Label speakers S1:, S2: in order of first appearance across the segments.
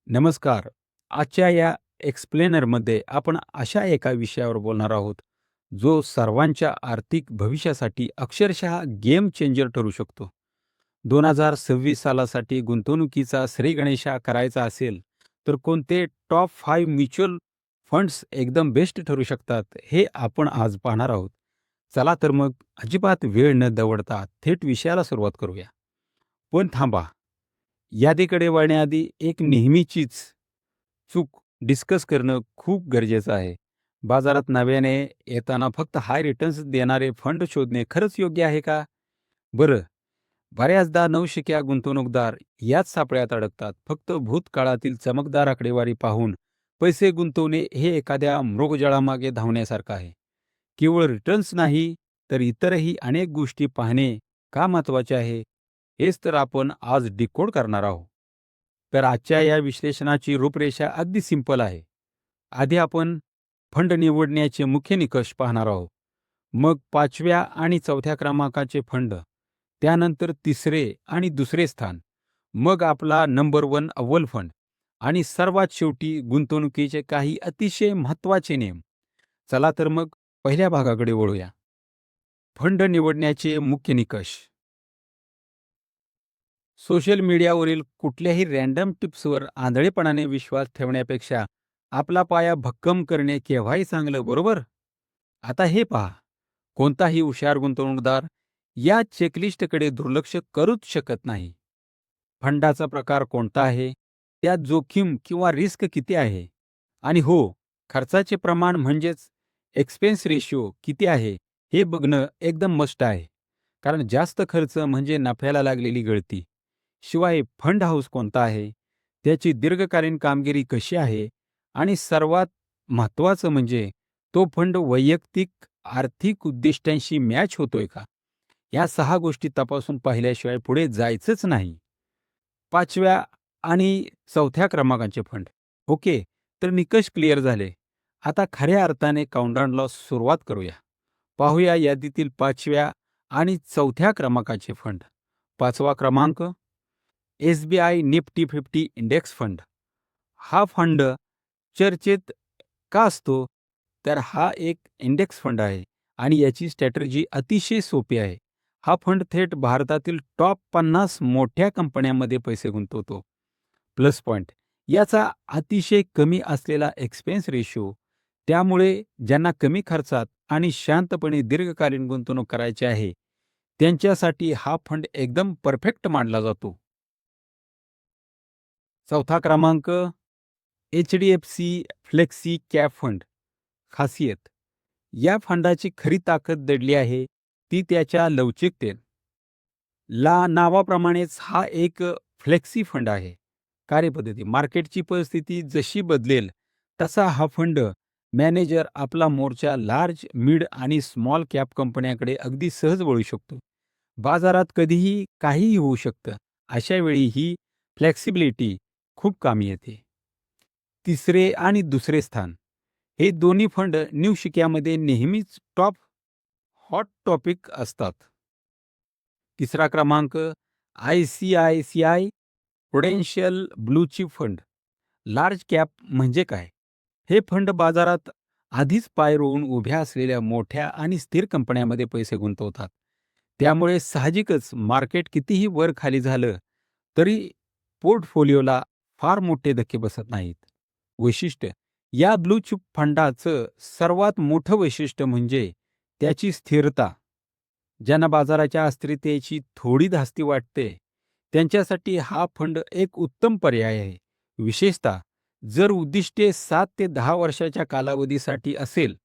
S1: नमस्कार. आजच्या या एक्सप्लेनरमध्ये आपण अशा एका विषयावर बोलणार आहोत, जो सर्वांच्या आर्थिक भविष्यासाठी अक्षरशः गेम चेंजर ठरू शकतो. 2026 सालासाठी गुंतवणुकीचा श्रीगणेशा करायचा असेल, तर कोणते टॉप 5 म्युच्युअल फंड्स एकदम बेस्ट ठरू शकतात, हे आपण आज पाहणार आहोत. चला तर मग अजिबात वेळ न दवडता थेट विषयाला सुरुवात करूया. पण थांबा, यादीकडे वळण्याआधी एक नेहमीचीच चूक डिस्कस करणं खूप गरजेचं आहे. बाजारात नव्याने येताना फक्त हाय रिटर्न्स देणारे फंड शोधणे खरंच योग्य आहे का? बरं, बऱ्याचदा नवशिक्या गुंतवणूकदार याच सापळ्यात अडकतात. फक्त भूतकाळातील चमकदार आकडेवारी पाहून पैसे गुंतवणे हे एखाद्या मृगजळामागे धावण्यासारखं आहे. केवळ रिटर्न्स नाही, तर इतरही अनेक गोष्टी पाहणे का महत्त्वाचे आहे? हेच तर आपण आज डिकोड करणार आहोत. तर आजच्या या विश्लेषणाची रूपरेषा अगदी सिंपल आहे. आधी आपण फंड निवडण्याचे मुख्य निकष पाहणार आहोत. मग 5व्या आणि 4थ्या क्रमांकाचे फंड, त्यानंतर 3रे आणि 2रे स्थान, मग आपला नंबर 1 अव्वल फंड आणि सर्वात शेवटी गुंतवणुकीचे काही अतिशय महत्त्वाचे नियम. चला तर मग पहिल्या भागाकडे वळूया. फंड निवडण्याचे मुख्य निकष. सोशल मीडियावरील कुठल्याही रँडम टिप्सवर आंधळेपणाने विश्वास ठेवण्यापेक्षा आपला पाया भक्कम करणे केव्हाही चांगलं, बरोबर? आता हे पहा, कोणताही हुशार गुंतवणूकदार या चेकलिस्टकडे दुर्लक्ष करूच शकत नाही. फंडाचा प्रकार कोणता आहे, त्यात जोखीम किंवा रिस्क किती आहे, आणि हो, खर्चाचे प्रमाण म्हणजेच एक्सपेन्स रेशिओ किती आहे, हे बघणं एकदम मस्ट आहे. कारण जास्त खर्च म्हणजे नफ्याला लागलेली गळती. शिवाय फंड हाऊस कोणता आहे, त्याची दीर्घकालीन कामगिरी कशी आहे, आणि सर्वात महत्त्वाचं म्हणजे तो फंड वैयक्तिक आर्थिक उद्दिष्टांशी मॅच होतोय का? या 6 गोष्टी तपासून पाहिल्याशिवाय पुढे जायचंच नाही. 5व्या आणि 4थ्या क्रमांकाचे फंड. ओके, तर निकष क्लिअर झाले. आता खऱ्या अर्थाने काउंटडाऊनला सुरुवात करूया. पाहूया यादीतील 5व्या आणि 4थ्या क्रमांकाचे फंड. 5वा क्रमांक, एस-बी-आय निफ्टी 50 इंडेक्स फंड. हा फंड चर्चेत का असतो? तर हा एक इंडेक्स फंड आहे आणि याची स्ट्रॅटेजी अतिशय सोपी आहे. हा फंड थेट भारतातील टॉप 50 मोठ्या कंपन्यांमध्ये पैसे गुंतवतो. प्लस पॉइंट, याचा अतिशय कमी असलेला एक्सपेन्स रेशो. त्यामुळे ज्यांना कमी खर्चात आणि शांतपणे दीर्घकालीन गुंतवणूक करायची आहे, त्यांच्यासाठी हा फंड एकदम परफेक्ट मानला जातो. 4था क्रमांक, एच-डी-एफ-सी फ्लेक्सी कॅप फंड. खासियत, या फंडाची खरी ताकद दडली आहे ती त्याच्या लवचिकतेत. नावाप्रमाणेच हा एक फ्लेक्सी फंड आहे. कार्यपद्धती, मार्केटची परिस्थिती जशी बदलेल तसा हा फंड मॅनेजर आपला मोर्चा लार्ज, मिड आणि स्मॉल कॅप कंपन्यांकडे अगदी सहज वळू शकतो. बाजारात कधीही काहीही होऊ शकतं. अशा वेळी ही फ्लेक्सिबिलिटी खूप कामी येते. 3रे आणि 2रे स्थान, हे दोन्ही फंड न्यू शिक्यामध्ये नेहमीच टॉप हॉट टॉपिक असतात. 3रा क्रमांक, I-C-I-C-I Prudential blue chip fund. Large cap म्हणजे काय? हे फंड बाजारात आधीच पाय रोवून उभ्या असलेल्या मोठ्या आणि स्थिर कंपन्यांमध्ये पैसे गुंतवतात. त्यामुळे साहजिकच मार्केट कितीही वर खाली झालं तरी पोर्टफोलिओला फार मोठे धक्के बसत नाहीत. वैशिष्ट्य, या ब्लू चिप फंडाचं सर्वात मोठं वैशिष्ट्य म्हणजे त्याची स्थिरता. ज्यांना बाजाराच्या अस्थिरतेची थोडी धास्ती वाटते, त्यांच्यासाठी हा फंड एक उत्तम पर्याय आहे. विशेषतः जर उद्दिष्टे 7 ते 10 वर्षाच्या कालावधीसाठी असेल,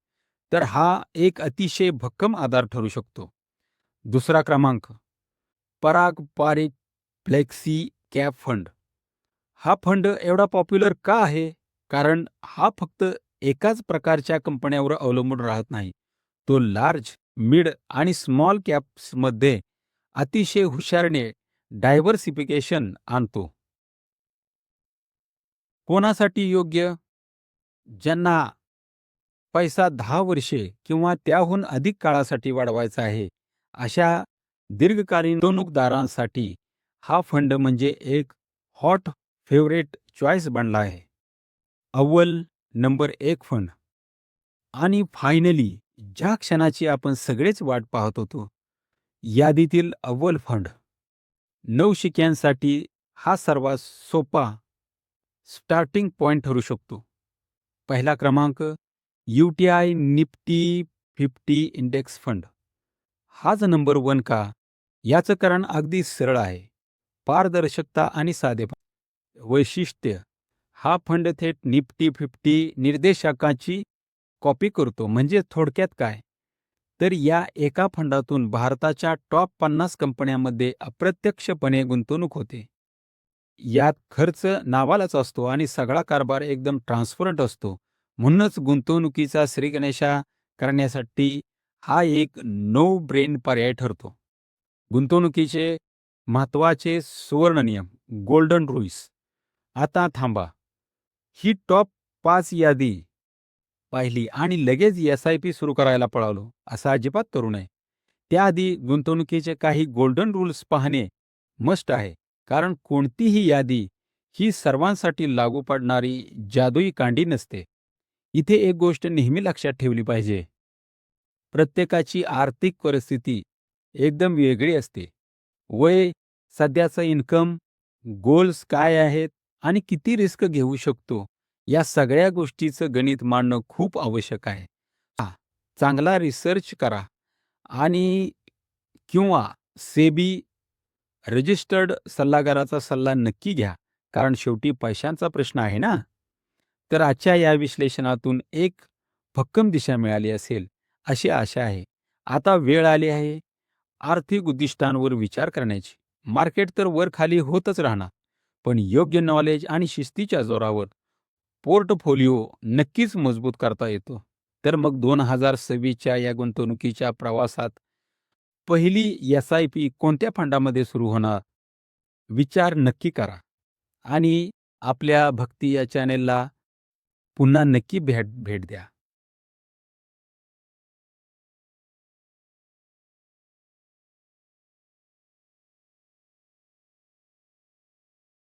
S1: तर हा एक अतिशय भक्कम आधार ठरू शकतो. 2रा क्रमांक, पराग पारिख फ्लेक्सी कॅप फंड. हा फंड एवढा पॉप्युलर का आहे? कारण हा फक्त एकाच प्रकारच्या कंपन्यांवर अवलंबून राहत नाही. तो लार्ज, मिड आणि स्मॉल कॅप्समध्ये अतिशय हुशारीने डायव्हर्सिफिकेशन आणतो. कोणासाठी योग्य? ज्यांना पैसा 10 वर्षे किंवा त्याहून अधिक काळासाठी वाढवायचा आहे, अशा दीर्घकालीन गुंतवणूकदारांसाठी हा फंड म्हणजे एक हॉट फेव्हरेट चॉईस बनला आहे. अव्वल नंबर 1 फंड आणि फायनली ज्या क्षणाची आपण सगळेच वाट पाहत होतो, यादीतील अव्वल फंड. नवशिक्यांसाठी हा सर्वात सोपा स्टार्टिंग पॉइंट ठरू शकतो. पहिला क्रमांक UTI निफ्टी 50 इंडेक्स फंड. हाच नंबर 1 का? याचं कारण अगदी सरळ आहे. पारदर्शकता आणि साधेपणा. वैशिष्ट्य, हा फंड थेट निफ्टी 50 निर्देशांकाची कॉपी करतो. म्हणजे थोडक्यात काय? तर या एका फंडातून भारताच्या टॉप 50 कंपन्यांमध्ये अप्रत्यक्षपणे गुंतवणूक होते. यात खर्च नावालाच असतो आणि सगळा कारभार एकदम ट्रान्सपरंट असतो. म्हणूनच गुंतवणुकीचा श्रीगणेशा करण्यासाठी हा एक नो ब्रेन पर्याय ठरतो. गुंतवणुकीचे महत्त्वाचे सुवर्ण नियम, गोल्डन रूल्स. आता थांबा. ही टॉप 5 यादी पाहिली आणि लगेच एस-आय-पी सुरू करायला पळालो, असं अजिबात करू नये. त्याआधी गुंतवणुकीचे काही गोल्डन रूल्स पाहणे मस्ट आहे. कारण कोणतीही यादी ही सर्वांसाठी लागू पडणारी जादुई कांडी नसते. इथे एक गोष्ट नेहमी लक्षात ठेवली पाहिजे. प्रत्येकाची आर्थिक परिस्थिती एकदम वेगळी असते. वय, सध्याचं इन्कम, गोल्स काय आहेत आणि किती रिस्क घेऊ शकतो, या सगळ्या गोष्टीचं गणित मांडणं खूप आवश्यक आहे. हां, चांगला रिसर्च करा आणि किंवा सेबी रजिस्टर्ड सल्लागाराचा सल्ला नक्की घ्या. कारण शेवटी पैशांचा प्रश्न आहे ना. तर आजच्या या विश्लेषणातून एक भक्कम दिशा मिळाली असेल, अशी आशा आहे. आता वेळ आली आहे आर्थिक उद्दिष्टांवर विचार करण्याची. मार्केट तर वर-खाली होतच राहणार. पण योग्य नॉलेज आणि शिस्तीच्या जोरावर पोर्टफोलिओ नक्कीच मजबूत करता येतो. तर मग 2026च्या या गुंतवणुकीच्या प्रवासात पहिली एस-आय-पी कोणत्या फंडामध्ये सुरू होणार? विचार नक्की करा आणि आपल्या भक्ती या चॅनेलला पुन्हा नक्की भेट भेट द्या.